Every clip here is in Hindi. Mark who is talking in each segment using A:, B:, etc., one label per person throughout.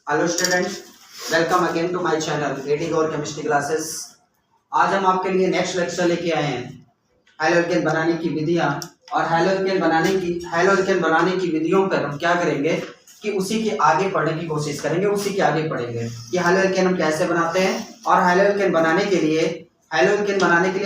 A: Hello student, welcome again to my channel at Gaur chemistry classes. आज हम आपके लिए नेक्स्ट लेक्चर लेके आए हैं हैलो एल्केन बनाने की विधियां। और हैलो एल्केन बनाने की विधियों पर हम क्या करेंगे कि उसी के आगे पढ़ने की कोशिश करेंगे, उसी के आगे पढ़ेंगे कि हैलो एल्केन हम कैसे बनाते हैं और हैलो एल्केन बनाने के लिए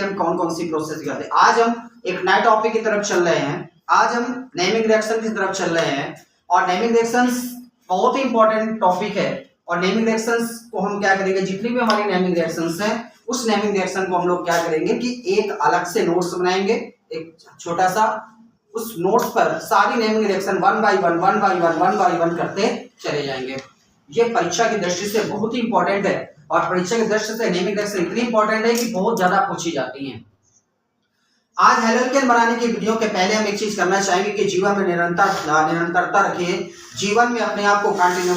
A: हम कौन कौन सी प्रोसेस करते हैं। आज हम एक नए टॉपिक की तरफ चल रहे हैं। आज हम नेमिंग रिएक्शन की तरफ चल रहे हैं और नेमिंग रिएक्शंस बहुत ही इंपॉर्टेंट टॉपिक है। और नेमिंग रिएक्शंस को हम क्या करेंगे, जितनी भी हमारी नेमिंग रिएक्शंस हैं उस नेमिंग रिएक्शन को हम लोग क्या करेंगे कि एक अलग से नोट्स बनाएंगे, एक छोटा सा। उस नोट्स पर सारी naming reaction one by one करते चले जाएंगे। ये परीक्षा की दृष्टि से बहुत ही इंपॉर्टेंट है और परीक्षा की दृष्टि से नेमिंग रिएक्शन इतनी इंपॉर्टेंट है कि बहुत ज्यादा पूछी जाती हैं। आज हैलो एल्केन बनाने की विधियों के पहले हम एक चीज करना चाहेंगे कि जीवन में निरंतरता रखिए। जीवन में अपने आप को कंटिन्यू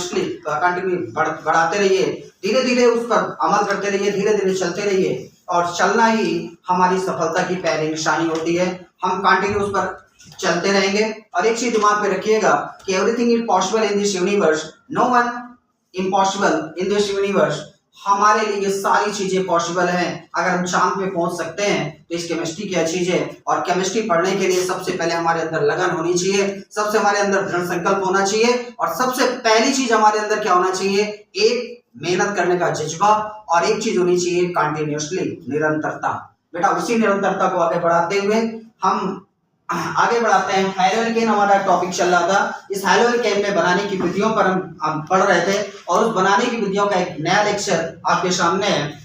A: बढ़ाते रहिए, धीरे धीरे उस पर अमल करते रहिए, धीरे धीरे चलते रहिए और चलना ही हमारी सफलता की पहली निशानी होती है। हम कंटिन्यू उस पर चलते रहेंगे। और एक चीज दिमाग में रखिएगा कि everything is possible in this universe, no one impossible in this universe. हमारे लिए ये सारी चीजें पॉसिबल हैं। अगर हम चांद पे पहुंच सकते हैं तो इस केमिस्ट्री की चीज है। और केमिस्ट्री पढ़ने के लिए सबसे पहले हमारे अंदर लगन होनी चाहिए, सबसे हमारे अंदर दृढ़ संकल्प होना चाहिए और सबसे पहली चीज हमारे अंदर क्या होना चाहिए, एक मेहनत करने का जज्बा और एक चीज होनी चाहिए कंटिन्यूअसली निरंतरता। बेटा उसी निरंतरता को आगे बढ़ाते हुए हम आगे बढ़ाते हैं। हैलो एल्केन हमारा टॉपिक चल रहा था। इस हैलो एल्केन में बनाने की विधियों पर हम पढ़ रहे थे और उस बनाने की विधियों का एक नया लेक्चर आपके सामने है।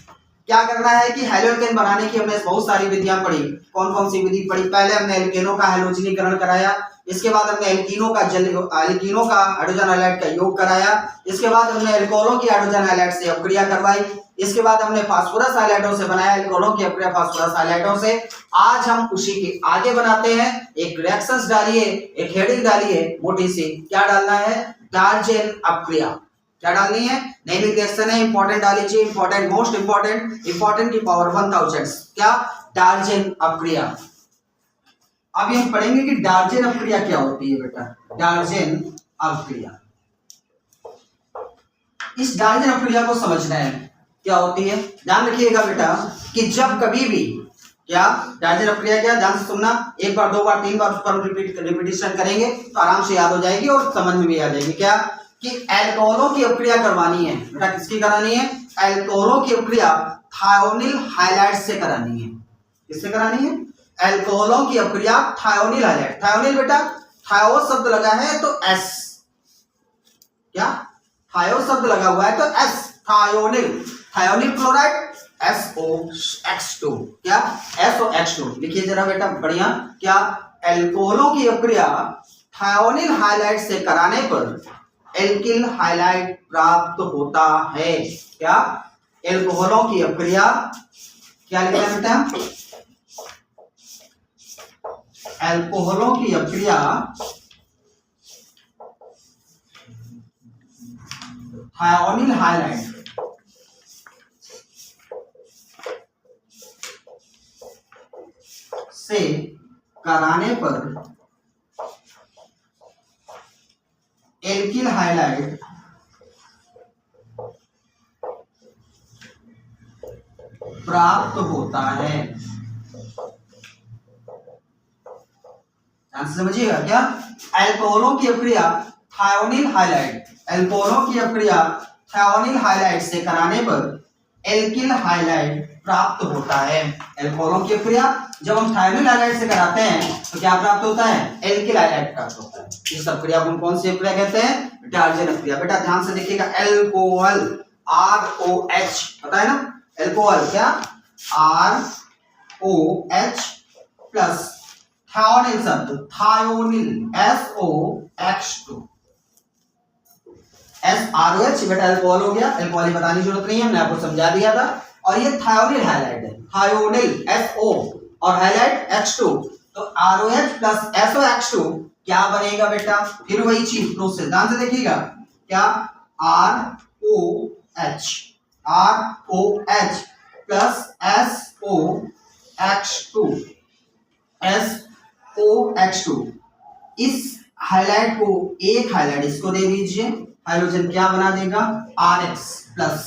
A: क्या करना है कि हैलो एल्केन बनाने की हमने बहुत सारी विधियां पढ़ी। कौन कौन सी विधि पढ़ी? पहले हमने एल्केनों का हैलोजनीकरण कराया, इसके बाद हमने एल्कीनों का हाइड्रोजन हैलाइड का योग कराया, इसके बाद हमने एल्कोहलों की हाइड्रोजन हैलाइड से अपक्रिया करवाई, इसके बाद हमने फास्फोरस हाइलाइडों से बनाया एल्कोहलों की अपक्रिया फास्फोरस हाइलाइडों से। आज हम उसी के आगे बनाते हैं। एक रिएक्शंस डालिए, एक हेडिंग डालिए मोटी सी। क्या डालना है? डार्जेन अपक्रिया। क्या डालनी है? नेमिंग रिएक्शन है, इंपॉर्टेंट डाल लीजिए, इंपॉर्टेंट, मोस्ट इंपॉर्टेंट की पावर 1000। क्या? डार्जेन अपक्रिया। अभी हम पढ़ेंगे कि डार्जेन अपक्रिया क्या होती है। बेटा डार्जेन अपक्रिया, इस डार्जेन अपक्रिया को समझना है क्या होती है। ध्यान रखिएगा बेटा कि जब कभी भी क्या डार्जेन अपक्रिया, क्या ध्यान से सुनना, एक बार दो बार तीन बार उस पर रिपीटिशन करेंगे तो आराम से याद हो जाएगी और समझ में भी आ जाएगी। क्या कि एल्कोहलों की अपक्रिया करवानी है। बेटा किसकी करानी है? एल्कोहलों की अपक्रिया थायोनिल हाइलाइड से करानी है। किससे करानी है? एल्कोहलों की अपक्रिया थायोनिल हाइलाइड। थायोनिल बेटा थायो शब्द लगा है तो एस, क्या थायो शब्द लगा हुआ है तो S, thionyl. Thionyl chloride SOX2, क्या SOX2 लिखिए जरा बेटा बढ़िया। क्या एल्कोहलों की अपक्रिया थायोनिल हाइलाइड से कराने पर एल्किल हाइलाइड प्राप्त होता है। क्या एल्कोहलों की अपक्रिया, क्या लिखा है बेटा? एल्कोहलों की अपक्रिया थायोनिल हाइलाइड से कराने पर एल्किल हाइलाइड प्राप्त होता है। ध्यान से समझिएगा। क्या एल्कोहलों की अपक्रिया थायोनिल हाइलाइड, एल्कोहलों की अपक्रिया थायोनिल हाइलाइड से कराने पर एल्किल हाइलाइड प्राप्त होता है। एल्कोहलों की अपक्रिया जब हम थायोनिल हाइलाइड से कराते हैं तो क्या प्राप्त होता है? एल्किल हाइलाइड प्राप्त होता है। इस अपक्रिया को हम कौन सी अपक्रिया कहते हैं? डार्जेन अपक्रिया। बेटा ध्यान से देखिएगा, एल्कोहल ROH पता है ना? एल्कोहल क्या? ROH प्लस थायोनिल शब्द थायोनिल SOX2, SROH बेटा एल्कोहल हो गया। एल्कोहल बताने की जरूरत नहीं है, मैंने आपको समझा दिया था। और ये थायोनिल हाइलाइड है, थायोनिल SO और हाइलाइड X2, तो ROH प्लस SOX2 क्या बनेगा बेटा? फिर वही चीज प्रोसेस, ध्यान से देखिएगा। क्या ROH प्लस SOX2 इस हाइलाइट को एक हाइलाइट इसको दे दीजिए, हाइड्रोजन क्या बना देगा, RH प्लस,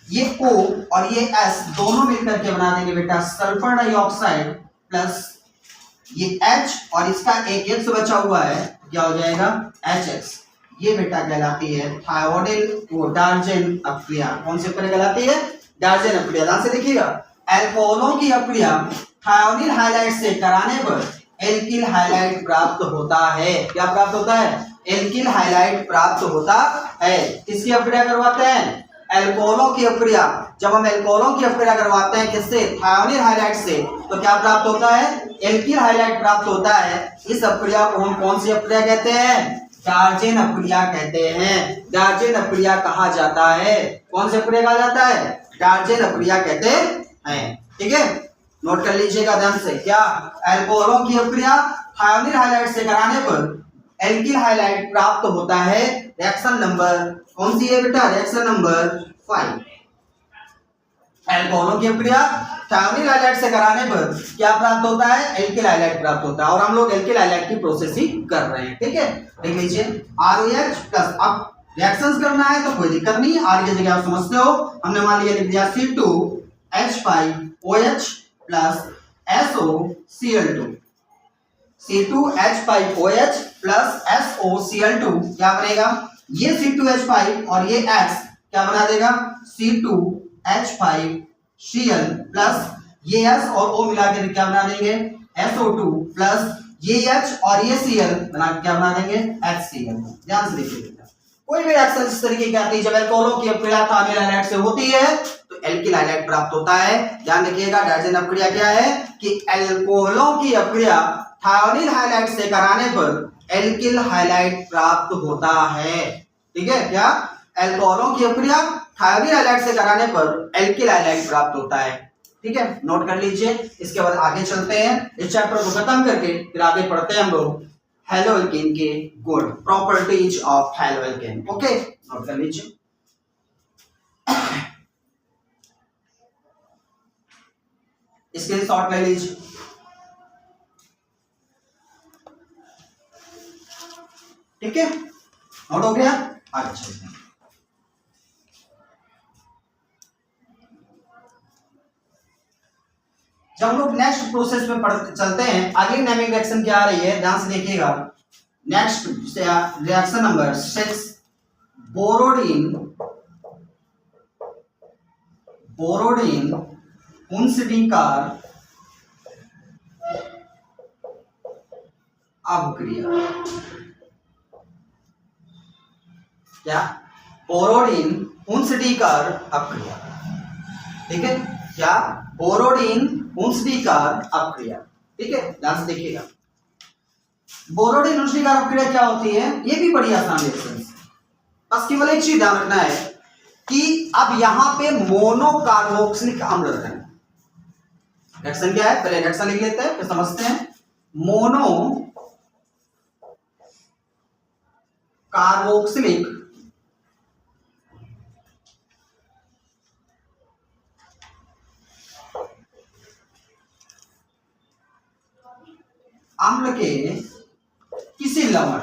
A: ये O और ये S दोनों मिलकर के बना देंगे बेटा सल्फर डाइऑक्साइड प्लस ये H और इसका एक X बचा हुआ है, क्या हो जाएगा HX। ये बेटा कहलाती है थायोडिल वो डार्जेन अपक्रिया। कौन सी अपक्रिया कहलाती है, डार्जेन अपक्रिया। ध्यान से देखिएगा, अल्कोहलों की अपक्रिया थायोडिल हाइलाइट से कराने पर एल्किल हाइलाइट प्राप्त होता है। क्या प्राप्त होता है, एल्किल हाइलाइट प्राप्त होता है। किसकी अपक्रिया करवाते हैं, अल्कोहलों की अपक्रिया। जब हम अल्कोहलों की अपक्रिया करवाते हैं किससे, थायोनिल हाइलाइट से, तो क्या प्राप्त होता है, एल्किल हाइलाइट प्राप्त होता है। इस अपक्रिया को हम कौन सी अपक्रिया कहते हैं, डार्जेन अपक्रिया कहते हैं। डार्जेन अपक्रिया कहा जाता है, कौन सी अपक्रिया कहा जाता है, डार्जेन अपक्रिया कहते हैं। ठीक है, नोट कर लीजिएगा ध्यान से। क्या, अल्कोहलों की अपक्रिया थायोनिल हाइलाइट से कराने पर एल्किल हाइलाइट प्राप्त होता है। रिएक्शन नंबर कौन सी है बेटा, रिएक्शन नंबर 5। अल्कोहलों की अपक्रिया थायोनिल हाइलाइट से कराने पर क्या प्राप्त होता है, एल्किल हाइलाइट प्राप्त होता है। और हम लोग एल्किल हाइलाइट की प्रोसेसिंग कर रहे हैं। ठीक है, देख लीजिए ROH प्लस, अब रिएक्शंस करना है तो कोई दिक्कत नहीं है, R की जगह आप समझते हो। हमने मान लिया लिख दिया C2H5OH plus SOCl2, C2H5OH plus SOCl2 क्या बनेगा, ये C2H5 और ये X क्या बना देगा, C2H5Cl प्लस ये S और O मिला के क्या बना देंगे, SO2 प्लस ये H और ये Cl बना क्या बना देंगे, HCl। ध्यान से देखिएगा, कोई भी रिएक्शन इस तरीके की आती है जब अल्कोहलों की अपक्रिया थायोनिल हाइलाइट से होती है तो एल्किल हाइलाइट प्राप्त होता है। ध्यान रखिएगा, डार्जेन अपक्रिया क्या है कि अल्कोहलों की अपक्रिया थायोनिल हाइलाइट से कराने पर एल्किल हाइलाइट प्राप्त होता है। ठीक है, क्या, अल्कोहलों की अपक्रिया थायोनिल हाइलाइट से कराने पर एल्किल हाइलाइट प्राप्त होता है। ठीक है, नोट कर लीजिए। इसके बाद आगे चलते हैं, इस चैप्टर को खत्म करके फिर आगे पढ़ते हैं हम लोग हैलोएल्केन के गुण, properties of haloalkane. Okay, note कर लीजिए। इसके शॉर्ट ले लीजिए। ठीक है, नोट हो गया, आगे चलते हैं। जब हम लोग नेक्स्ट प्रोसेस में चलते हैं, अगली नेमिंग रिएक्शन क्या आ रही है, ध्यान से देखिएगा। नेक्स्ट रिएक्शन नंबर 6, बोरोडीन उनसडीकार अपक्रिया। क्या, बोरोडीन उनसडीकार अपक्रिया। ठीक है, क्या, बोरोडीन उनसडीकार अपक्रिया। ठीक है, ध्यान से देखिएगा, बोरोडीन उनसडीकार अपक्रिया क्या होती है, ये भी बड़ी आसान रिएक्शन है। बस केवल एक चीज ध्यान रखना है कि अब यहां पे मोनो कार्बोक्सिलिक अम्ल रखना है। रिएक्शन क्या है, पहले रिएक्शन लिख लेते हैं फिर समझते हैं। मोनो कार्बोक्सिलिक अम्ल के किसी लवण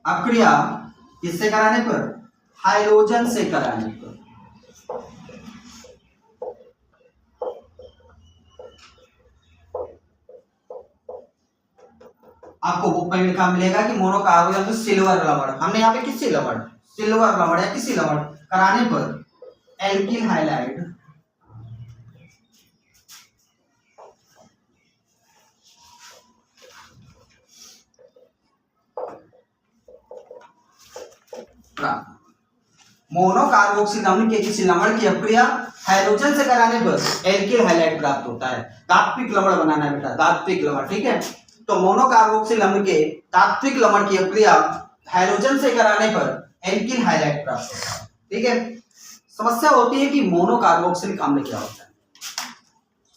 A: अपक्रिया किससे कराने पर, हाइड्रोजन से कराने पर। आपको बुक में लिखा मिलेगा कि मोनोकार्बोक्सिल सिल्वर लवण, हमने यहाँ पे किसी लवण, सिल्वर लवण या किसी लवण कराने पर एल्किल हाइलाइट मोनोकार्बोक्सिल अम्ल के किसी लवण की अपक्रिया हाइड्रोजन से कराने पर एल्किल हाइलाइट प्राप्त होता है। तात्विक लवण बनाना है बेटा, तात्विक लवण। ठीक है, तो मोनोकार्बोक्सिल अम्ल के तात्विक लवण की अपक्रिया हाइड्रोजन से कराने पर एल्किल हाइलाइट प्राप्त होता है। ठीक है, समस्या होती है कि मोनोकार्बोक्सिलिक अम्ल क्या होता है।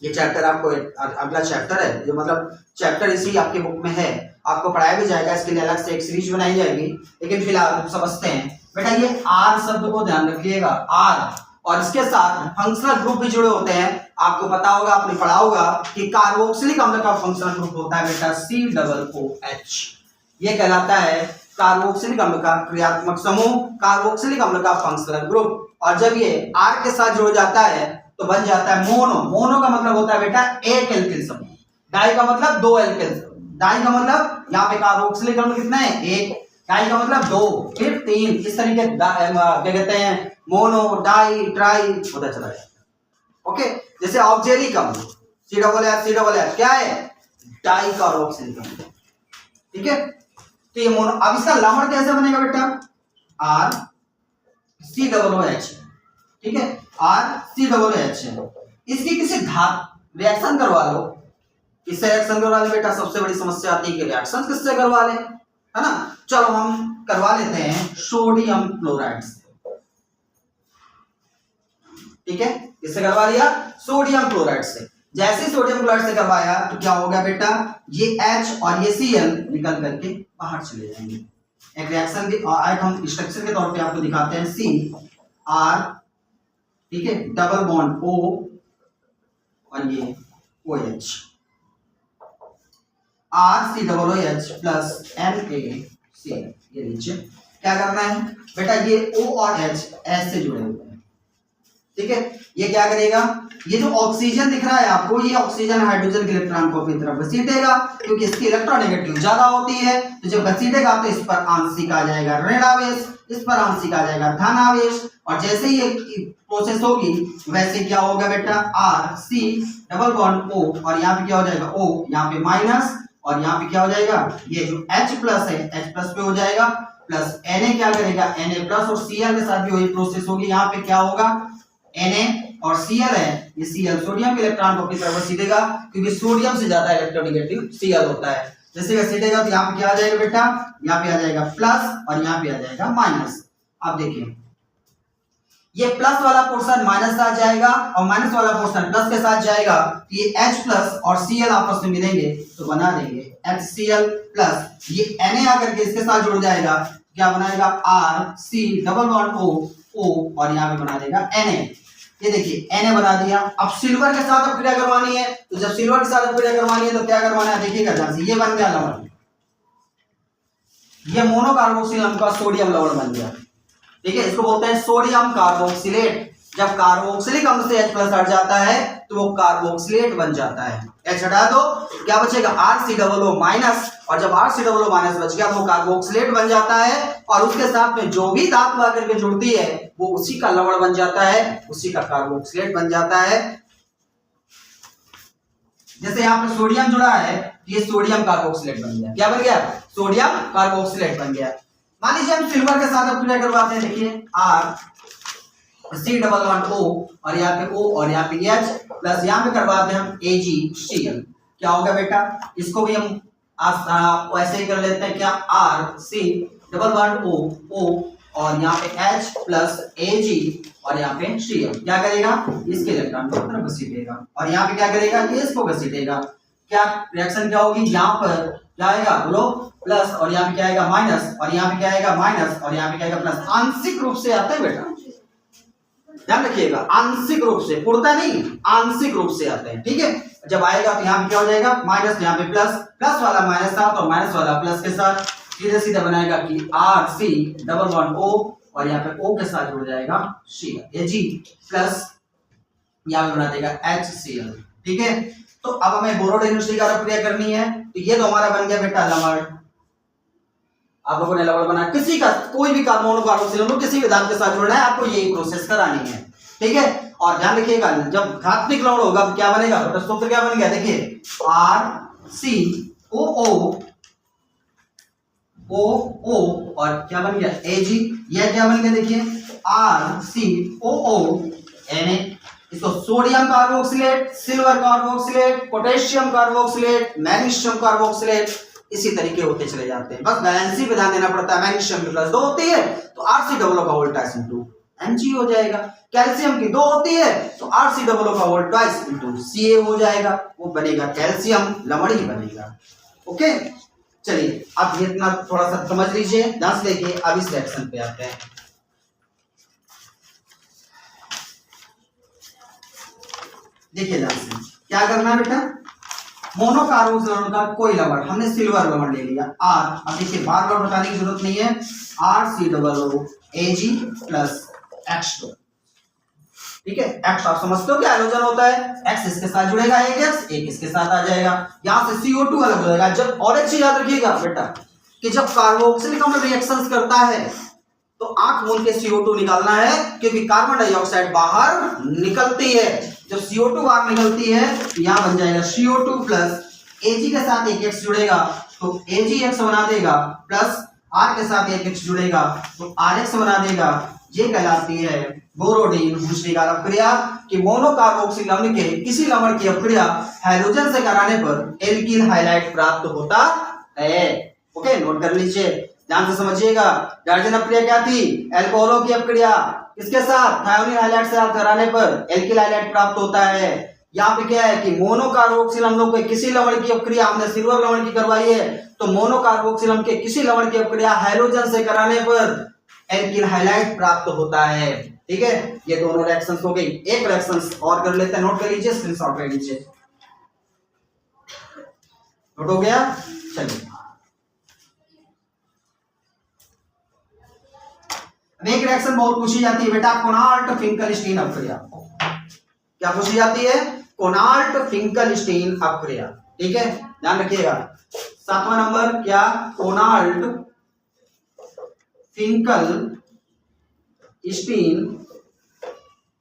A: ये चैप्टर आपको अगला चैप्टर है, जो मतलब चैप्टर इसी आपके बुक में है, आपको पढ़ाया भी जाएगा, इसके लिए अलग से एक सीरीज बनाई जाएगी। लेकिन फिलहाल समझते हैं बेटा, ये आर शब्द को ध्यान रखिएगा, आर और इसके साथ फंक्शनल ग्रुप भी जुड़े होते हैं। आपको पता होगा, आपने पढ़ा होगा कि कार्बोक्सिलिक अम्ल का फंक्शनल ग्रुप होता है बेटा COOH। ये कहलाता है कार्बोक्सिलिक अम्ल का क्रियात्मक समूह, कार्बोक्सिलिक अम्ल का फंक्शनल ग्रुप। और जब ये R के साथ जुड़ जाता है तो बन जाता है मोनो। मोनो का मतलब होता है बेटा एक एल्किल समूह। डाई का मतलब दो एल्किल। डाई का मतलब यहाँ पे कार्बोक्सिलिक अम्ल कितना है? एक। डाई का मतलब दो, फिर तीन। इस तरीके क्या कहते हैं, मोनो, डाई, ट्राई होता चला जाता है। ओके, जैसे ऑक्जेलिक अम्ल COOH क्या है? डाई कार्बोक्सिलिक अम्ल। ठीक है, तो ये मोनो। अब इसका लमड़ कैसे बनेगा बेटा? RCOOH। ठीक है, RCOOH। इसकी किसी धातु रिएक्शन करवा लो। किससे रिएक्शन करवा ले बेटा? सबसे बड़ी समस्या आती है कि रिएक्शन किससे करवा ले, है ना? चलो हम करवा लेते हैं सोडियम क्लोराइड से। ठीक है, किससे करवा लिया? सोडियम क्लोराइड से। जैसे सोडियम क्लोराइड से करवाया तो क्या हो गया बेटा? ये H और ये Cl निकल करके बाहर चले जाएंगे। एक रिएक्शन की आज हम स्ट्रक्चर के तौर पे आपको दिखाते हैं। CR, ठीक है, डबल बॉन्ड O और ये OH, RCOOH प्लस NaC। ये नीचे क्या करना है बेटा? ये O और H से जुड़े हुए हैं। ठीक है, ये क्या करेगा? ये जो ऑक्सीजन दिख रहा है आपको, ये ऑक्सीजन हाइड्रोजन के इलेक्ट्रॉन को अपनी तरफ घसीटेगा, क्योंकि इसकी इलेक्ट्रोनेगेटिव ज्यादा होती है। तो जब घसीटेगा तो इस पर आंशिक आ जाएगा ऋण आवेश, इस पर आंशिक आ जाएगा धन आवेश। और जैसे ही ये प्रोसेस होगी वैसे क्या होगा बेटा? RC डबल बॉन्ड O और यहाँ पे क्या हो जाएगा? O, यहाँ पे माइनस, और यहाँ पे क्या हो जाएगा? ये जो H प्लस है H प्लस पे हो जाएगा, प्लस Na क्या करेगा? Na प्लस, और Cl के साथ भी वही प्रोसेस होगी। यहाँ पे क्या होगा? Na और Cl है, ये Cl सोडियम के इलेक्ट्रॉन को अपनी तरफ घसीटेगा, क्योंकि सोडियम से ज्यादा इलेक्ट्रोनेगेटिव Cl होता है। जैसे घसीटेगा तो यहाँ पे क्या आ जाएगा बेटा? यहाँ पे आ जाएगा प्लस और यहाँ पे आ जाएगा माइनस। अब देखिए, ये प्लस वाला पोर्शन माइनस साथ जाएगा और माइनस वाला पोर्शन प्लस के साथ जाएगा। तो ये H प्लस और Cl आपस में मिलेंगे तो बना देंगे HCl प्लस। ये Na आकर के इसके साथ जुड़ जाएगा, क्या बनाएगा? RC डबल बॉन्ड O और यहाँ पे बना देगा Na। ये देखिए Na बना दिया। अब सिल्वर के साथ अपक्रिया करवानी है, तो जब सिल्वर के साथ अपक्रिया करवानी है तो क्या करवाना है? देखिएगा ध्यान से, ये बन गया लवण। ये मोनोकार्बोक्सिल अम्ल का सोडियम लवण बन गया। ठीक है, इसको बोलते हैं सोडियम कार्बोक्सिलेट। जब कार्बोक्सिलिक अम्ल से H प्लस हट जाता है तो वो कार्बोक्सिलेट बन जाता है। H हटा दो तो क्या बचेगा? RCOO माइनस, और जब RCOO माइनस बच गया तो वो कार्बोक्सिलेट बन जाता है। और उसके साथ में जो भी धातु आकर के जुड़ती है वो उसी का लवण बन जाता है, उसी का कार्बोक्सिलेट बन जाता है। जैसे यहाँ पे सोडियम जुड़ा है, ये सोडियम कार्बोक्सिलेट बन गया। क्या बन गया? सोडियम कार्बोक्सिलेट बन गया। मान लीजिए हम सिल्वर के साथ अपक्रिया करवाते हैं। देखिए RC डबल बॉन्ड O और यहाँ पे O और यहाँ पे H प्लस यहाँ पे करवाते हैं हम AgCl। क्या होगा बेटा? इसको भी हम ऐसे ही कर लेते हैं। क्या? RC डबल बॉन्ड O और यहाँ पे H प्लस Ag और यहाँ पे Cl। क्या करेगा? इसके इलेक्ट्रॉन को तरफ घसीटेगा और यहाँ पे क्या करेगा? ये इसको घसीटेगा। क्या रिएक्शन क्या होगी? यहाँ पर क्या आएगा? बोलो, प्लस, और यहाँ पे क्या आएगा? माइनस, और यहाँ पे क्या आएगा? माइनस, और यहाँ पे क्या आएगा? प्लस। आंशिक रूप से आते हैं बेटा, ध्यान रखिएगा, आंशिक रूप से, पूर्णतः नहीं, आंशिक रूप से आते हैं। ठीक है, जब आएगा तो यहाँ पे क्या हो जाएगा? माइनस, यहाँ पे प्लस, प्लस वाला माइनस साथ और माइनस वाला प्लस के साथ सीधे सीधे बनाएगा कि RC डबल बॉन्ड O और यहाँ पे O के साथ जुड़ जाएगा Ag प्लस यहाँ पे बना देगा HCl। ठीक है, तो अब हमें बोरोडेनियोसिटी का प्रक्रिया करनी है। तो ये तो हमारा बन गया बेटा लवण। आप लोगों ने लवण बनाया, किसी का कोई भी कार्बोक्सिल किसी भी धातु के साथ जुड़ना है, आपको यही प्रोसेस करानी है। ठीक है, और ध्यान रखिएगा जब धात्विक लवण होगा तो क्या बनेगा? तो सूत्र क्या बन गया? देखिए RCOO और क्या बन गया? Ag। यह क्या बन गया? देखिए RCOO Na। इसको sodium carboxylate, silver carboxylate, potassium carboxylate, magnesium carboxylate, इसी तरीके होते चले जाते हैं। बस बैलेंस पे ध्यान देना पड़ता है। मैग्नीशियम की प्लस 2 होती है तो RCOO का होल ट्वाइस इनटू Mg हो जाएगा। कैल्शियम की 2 होती है तो RCOO का होल ट्वाइस इनटू Ca हो जाएगा। वो बनेगा कैल्शियम लवण ही बनेगा। ओके, चलिए अब ये इतना थोड़ा सा समझ लीजिए, ध्यान से देखिए। अब इस रिएक्शन पे आते हैं। देखिए ध्यान से क्या करना है बेटा, मोनोकार्बोक्सिल का कोई लवण, हमने सिल्वर लवण ले लिया आर, अब देखिए बार बार बताने की जरूरत नहीं है, RCOO Ag प्लस H2, ठीक है। एक्स आप समझते हो क्या हाइड्रोजन होता है, एक्स इसके साथ जुड़ेगा, एक इसके साथ आ जाएगा, यहां से CO2 अलग हो जाएगा। जब और एक चीज याद रखिएगा बेटा कि जब कार्बोक्सिलिक अम्ल रिएक्शंस करता है तो आंख मूंद के CO2 निकालना है, क्योंकि कार्बन डाइऑक्साइड बाहर निकलती है। जब CO2 बाहर निकलती है तो यहां बन जाएगा CO2 प्लस Ag के साथ एक X जुड़ेगा तो AgX बना देगा, प्लस R के साथ एक X जुड़ेगा तो RX बना देगा। ये कहलाती है बोरोडीन भूषणिकार अपक्रिया कि मोनोकार्बोक्सिल अम्ल के किसी लवण की अपक्रिया हाइड्रोजन से कराने पर एल्किल हाइलाइट प्राप्त होता है। ओके, नोट कर लीजिए, ध्यान से समझिएगा। डार्जन अपक्रिया क्या थी, एल्कोहलों की अपक्रिया किसके साथ, थायोनिल हाइलाइट से कराने पर एल्किल हाइलाइट प्राप्त होता है। यहाँ पे क्या है कि मोनोकार्बोक्सिल अम्लों के किसी लवण की अपक्रिया, हमने सिल्वर लवण की करवाई है, तो मोनोकार्बोक्सिल अम्ल के किसी लवण की अपक्रिया हाइड्रोजन से कराने पर एल्किल हाइलाइट प्राप्त होता है। ठीक है, ये दोनों रिएक्शंस हो गई। एक रिएक्शंस और कर लेते हैं, नोट कर लीजिए, स्क्रीनशॉट ले लीजिए। नोट हो गया, चलिए एक रिएक्शन बहुत पूछी जाती है बेटा, कोनाल्ट फिंकलस्टीन अपक्रिया। क्या पूछी जाती है, कोनाल्ट फिंकलस्टीन अपक्रिया। ठीक है, ध्यान रखिएगा। 7वां नंबर क्या, कोनाल्ट फिंकलस्टीन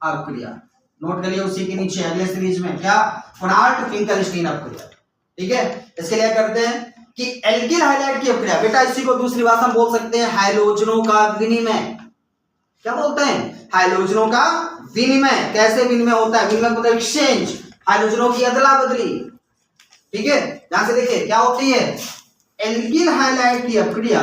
A: अपक्रिया। नोट करिए उसी के नीचे अगले सीरीज में क्या, कोनाल्ट फिंकलस्टीन अपक्रिया। ठीक है, इसके लिए करते हैं कि एल्किल हाइलाइट की अपक्रिया, बेटा इसी को दूसरी भाषा में बोल सकते हैं हाइड्रोजनों का विनिमय। क्या बोलते हैं, हाइड्रोजनों का विनिमय। कैसे विनिमय होता है, विनिमय मतलब एक्सचेंज, हाइड्रोजनों की अदला बदली। ठीक है, ध्यान से देखिए क्या होती है, एल्किल हाइलाइट की अपक्रिया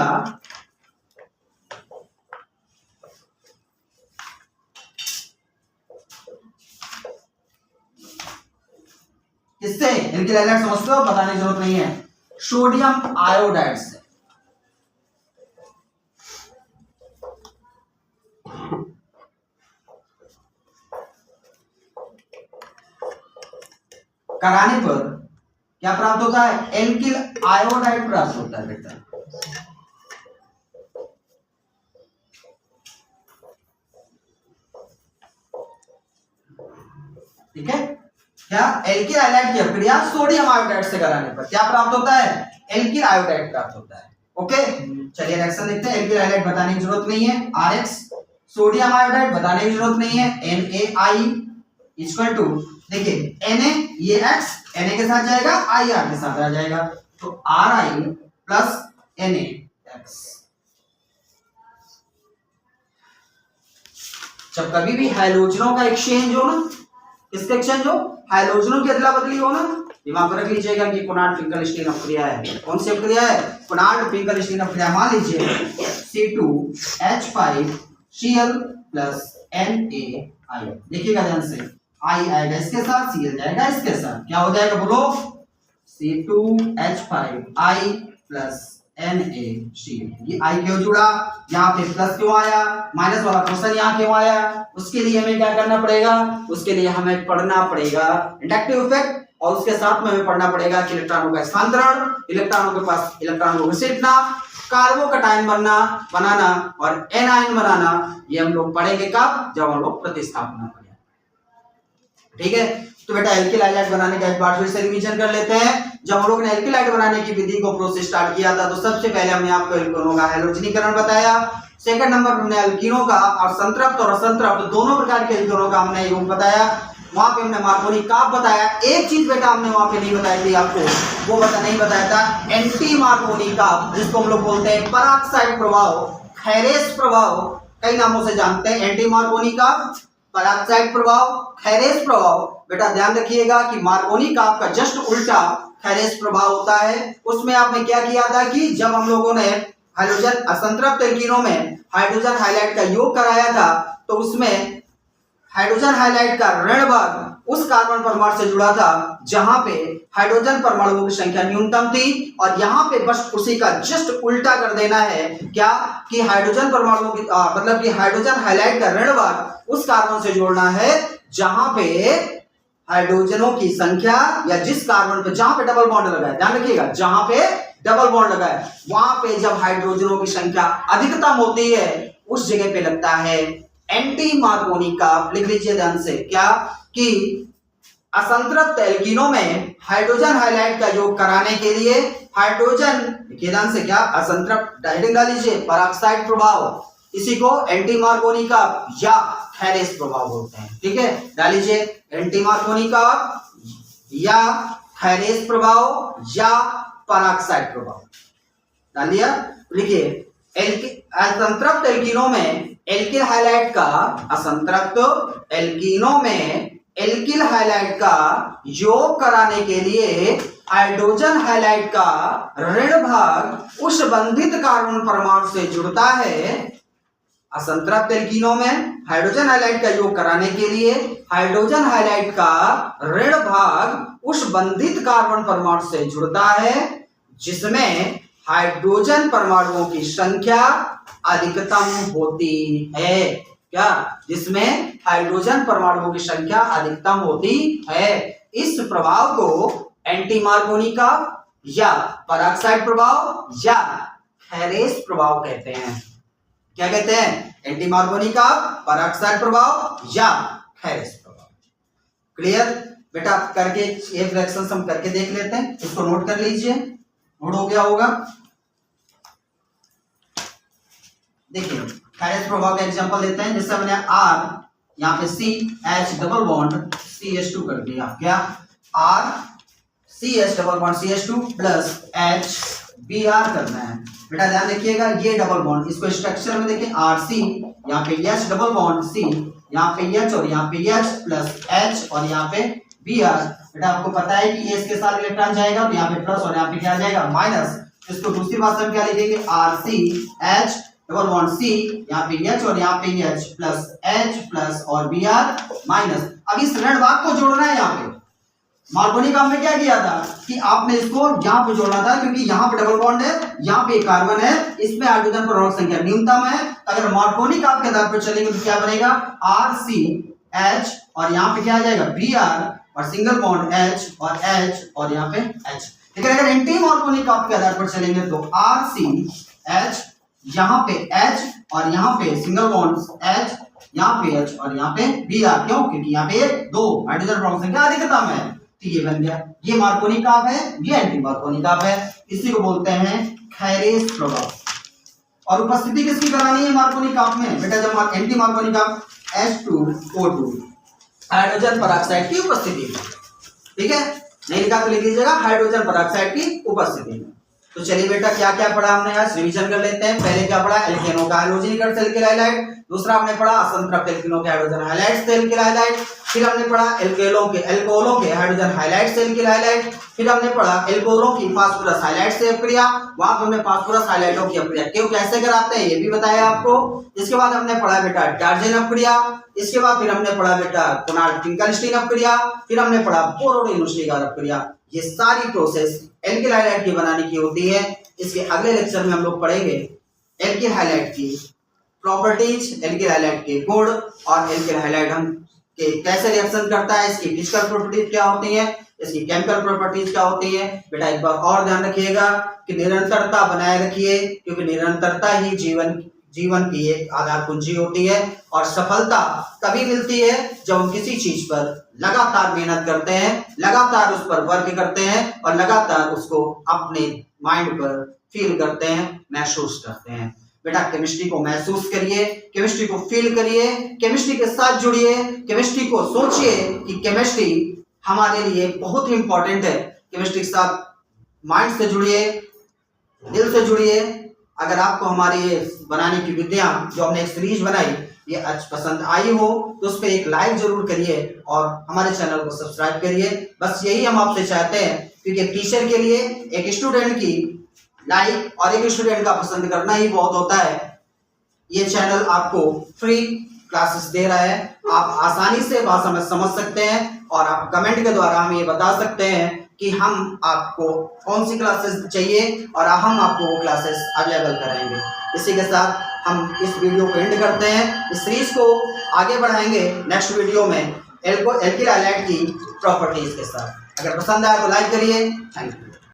A: किससे, एल्किल हाइलाइट समझते हो, बताने की जरूरत नहीं है, सोडियम आयोडाइड से। कराने पर क्या प्राप्त होता है, एल्किल आयोडाइड प्राप्त होता है बेटा। ठीक है, क्या, एल्किल हाइलाइट की अपक्रिया सोडियम आयोडाइड से कराने पर क्या प्राप्त होता है, एल्किल आयोडाइड प्राप्त होता है। ओके, चलिए रिएक्शन देखते हैं। एल्किल हाइलाइट बताने की जरूरत नहीं है, RX, सोडियम आयोडाइड बताने की जरूरत नहीं है, NaI इक्वल टू, देखिए Na ये X Na के साथ जाएगा, IR के साथ आ जाएगा, तो Ri प्लस NaX। जब कभी भी हाइड्रोजनों का एक्सचेंज हो ना, किसका एक्सचेंज हो, हाइड्रोजनों की अदला बदली हो ना, दिमाग में रख लीजिएगा कि कोनाल्ट फिंकलस्टीन अपक्रिया है। कौन सी अपक्रिया है, कोनाल्ट फिंकलस्टीन अपक्रिया। मान लीजिए C2H5Cl प्लस NaI, देखिएगा ध्यान से, I आएगा इसके साथ, Cl जाएगा इसके साथ, क्या हो जाएगा बोलो, C2H5I प्लस NaCl। ये I क्यों जुड़ा, यहाँ पे प्लस क्यों आया, माइनस वाला क्वेश्चन यहाँ क्यों आया, उसके लिए हमें क्या करना पड़ेगा, उसके लिए हमें पढ़ना पड़ेगा इंडक्टिव इफेक्ट, और उसके साथ में हमें पढ़ना पड़ेगा कि इलेक्ट्रॉनों का स्थानांतरण, इलेक्ट्रॉनों के पास इलेक्ट्रॉनों को घसीटना, कार्बोकटायन बनाना और एनायन बनाना। ये हम लोग पढ़ेंगे कब, जब हम लोग प्रतिस्थापना पढ़ेंगे। ठीक है, तो बेटा एल्किल हाइलाइट बनाने का एक बार फिर से रिवीजन कर लेते हैं। जब हम लोग ने एल्किल हाइलाइट बनाने की विधि को प्रोसेस स्टार्ट किया था, तो सबसे पहले हमने आपको एल्कोनों का हाइड्रोजनीकरण बताया। सेकंड नंबर हमने एल्कीनों का और संतृप्त और असंतृप्त दोनों प्रकार के एल्कीनों का हमने योग बताया। वहां पे हमने मार्कोनी काप बताया। एक चीज बेटा हमने वहां पे नहीं बताई थी आपको, वो नहीं बताया था एंटी मार्कोनी काप, जिसको हम लोग बोलते हैं पराक्साइड प्रभाव, खैरेस प्रभाव, कई नामों से जानते हैं। एंटी मार्कोनी काप, पराक्साइड प्रभाव, खैरेस प्रभाव। बेटा ध्यान रखिएगा कि मार्कोनी काप का जस्ट उल्टा खैरेस प्रभाव होता है। उसमें आपने क्या किया था कि जब हम लोगों ने हाइड्रोजन असंतृप्त एल्कीनों में हाइड्रोजन हाइलाइट का योग कराया था, तो उसमें हाइड्रोजन हाइलाइट का ऋण भाग उस कार्बन परमाणु से जुड़ा था जहां पे हाइड्रोजन परमाणुओं की संख्या न्यूनतम थी, और यहाँ पे बस उसी का जस्ट उल्टा कर देना है, क्या कि हाइड्रोजन परमाणुओं की मतलब कि हाइड्रोजन हाइलाइट का ऋण भाग उस कार्बन से जोड़ना है जहां पे हाइड्रोजनों की संख्या या जिस कार्बन पे जहां पे डबल बॉन्ड लगा है, ध्यान रखिएगा, जहां पे डबल बॉन्ड लगा है वहां पे जब हाइड्रोजनों की संख्या अधिकतम होती है उस जगह पे लगता है एंटी मार्कोनी का। लिख लीजिए ध्यान से, क्या कि असंतृप्त एल्कीनों में हाइड्रोजन हाइलाइट का योग कराने के लिए हाइड्रोजन, देखिए ध्यान से, क्या असंतृप्त, हेडिंग डाल लीजिए, पराक्साइड प्रभाव, इसी को एंटी मार्कोनी का या थैलेस प्रभाव बोलते हैं। ठीक है, डाल लीजिए, एंटी मार्कोनी का या थैलेस प्रभाव या पराक्साइड प्रभाव, डाल दिया। लिखिए, असंतृप्त एल्कीनों में एल्किल हाइलाइट का, असंतृप्त एल्कीनों में एल्किल हाइलाइट का योग कराने के लिए हाइड्रोजन हाइलाइट का ऋण भाग उस बंधित कार्बन परमाणु से जुड़ता है। असंतृप्त एल्कीनों में हाइड्रोजन हाइलाइट का योग कराने के लिए हाइड्रोजन हाइलाइट का ऋण भाग उस बंधित कार्बन परमाणु से जुड़ता है जिसमें हाइड्रोजन परमाणुओं की संख्या अधिकतम होती है। क्या? जिसमें हाइड्रोजन परमाणुओं की संख्या अधिकतम होती है। इस प्रभाव को एंटी मार्कोनी का या पराक्साइड प्रभाव या थैलेस प्रभाव कहते हैं। क्या कहते हैं? एंटी मार्कोनी का, पराक्साइड प्रभाव या थैलेस प्रभाव। क्लियर बेटा? करके एक रिएक्शन हम करके देख लेते हैं, इसको नोट कर लीजिए, नोट हो गया होगा। देखिए, थैलेस प्रभाव का एग्जांपल लेते हैं, जैसे मैंने R यहाँ पे CH डबल बॉन्ड CH2 कर दिया। क्या? R CH double bond CH2 plus HBr करना है। बेटा ध्यान रखिएगा, ये डबल बॉन्ड, इसको स्ट्रक्चर में देखिए, RC, यहाँ पे H डबल बॉन्ड C, यहाँ पे H और यहाँ पे H प्लस H और यहाँ पे Br। बेटा आपको पता है कि ये इसके साथ इलेक्ट्रॉन जाएगा तो यहाँ पे प्लस और यहाँ पे क्या जाएगा? माइनस। इसको दूसरी भाषा में क्या लिखेंगे? RCH डबल बॉन्ड C, यहाँ पे H और यहाँ पे H प्लस और Br माइनस। अब इस ऋण भाग को जोड़ना है। यहाँ पे मार्कोनी का हमने क्या किया था कि आपने इसको यहाँ पे जोड़ना था, क्योंकि यहाँ पे डबल बॉन्ड है, यहाँ पे कार्बन है, इसमें हाइड्रोजन परमाणु संख्या न्यूनतम है। अगर मार्कोनी का आपके आधार पर चलेंगे तो क्या बनेगा? RCH और यहाँ पे क्या आ जाएगा? Br और सिंगल बॉन्ड H और यहाँ पे H। लेकिन अगर एंटी मार्कोनी का आपके आधार पर चलेंगे तो RCH, यहाँ पे H और यहाँ पे सिंगल बॉन्ड H, यहाँ पे H और यहाँ पे Br। क्यों? क्योंकि यहाँ पे दो हाइड्रोजन परमाणु संख्या अधिकतम है। तो ये बन गया, ये मार्कोनी काप है, ये एंटी मार्कोनी काप है। इसी को बोलते हैं थैलेस प्रभाव। और उपस्थिति किसकी करानी है मार्कोनी काप में? बेटा जब एंटी मार्कोनी काप H2O2 हाइड्रोजन पेरोक्साइड की उपस्थिति में, ठीक है, नहीं लिखा तो लिख लीजिएगा, हाइड्रोजन पेरोक्साइड की उपस्थिति में। तो चलिए बेटा क्या क्या पढ़ा हमने, आज रिवीजन कर लेते हैं। पहले क्या पढ़ा? एल्केनों का हाइड्रोजनीकरण से एल्किल हाइलाइट। दूसरा हमने पढ़ा असंतृप्त एल्केनों के हाइड्रोजन हाइलाइट से एल्किल हाइलाइट। फिर हमने पढ़ा एल्कोहलों के हाइड्रोजन हाइलाइट से एल्किल हाइलाइट। फिर हमने पढ़ा एल्कोहलों की फास्फोरस हाइलाइट से अपक्रिया। वहां पर हमने फास्फोरस हाइलाइटों की अपक्रिया क्यों कैसे कराते हैं ये भी बताया आपको। इसके बाद हमने पढ़ा बेटा डार्जेन अपक्रिया। इसके बाद फिर हमने पढ़ा बेटा कोनार्ड फिंकलस्टीन अपक्रिया। फिर हमने पढ़ा बोरोडिन-उस्लीगर अपक्रिया। ये सारी प्रोसेस एल्किल हाइलाइट की बनाने की होती है। इसके अगले लेक्चर में हम लोग पढ़ेंगे एल्किल हाइलाइट की प्रॉपर्टीज, एल्किल हाइलाइट के गुण और एल्किल हाइलाइट हम के कैसे रिएक्शन करता है, इसकी फिजिकल प्रॉपर्टीज क्या होती है, इसकी केमिकल प्रॉपर्टीज क्या होती है। बेटा एक बार और ध्यान रखिएगा कि निरंतरता बनाए रखिए, क्योंकि निरंतरता ही जीवन की एक आधार कुंजी होती है। और सफलता तभी मिलती है जब हम किसी चीज पर लगातार मेहनत करते हैं, लगातार उस पर वर्क करते हैं और लगातार उसको अपने माइंड पर फील करते हैं, महसूस करते हैं। बेटा केमिस्ट्री को महसूस करिए, केमिस्ट्री को फील करिए, केमिस्ट्री के साथ जुड़िए, केमिस्ट्री को सोचिए कि केमिस्ट्री हमारे लिए बहुत ही इंपॉर्टेंट है। केमिस्ट्री के साथ माइंड से जुड़िए, दिल से जुड़िए। अगर आपको हमारी ये बनाने की विधियां जो हमने एक सीरीज बनाई ये आज पसंद आई हो तो उस पर एक लाइक जरूर करिए और हमारे चैनल को सब्सक्राइब करिए। बस यही हम आपसे चाहते हैं, क्योंकि एक टीचर के लिए एक स्टूडेंट की लाइक और एक स्टूडेंट का पसंद करना ही बहुत होता है। ये चैनल आपको फ्री क्लासेस दे रहा है, आप आसानी से भाषा में समझ सकते हैं और आप कमेंट के द्वारा हमें ये बता सकते हैं कि हम आपको कौन सी क्लासेस चाहिए और हम आपको वो क्लासेस अवेलेबल कराएंगे। इसी के साथ हम इस वीडियो को एंड करते हैं। इस सीरीज को आगे बढ़ाएंगे नेक्स्ट वीडियो में एल्किल हैलाइड की प्रॉपर्टीज के साथ। अगर पसंद आया तो लाइक करिए। Thank you.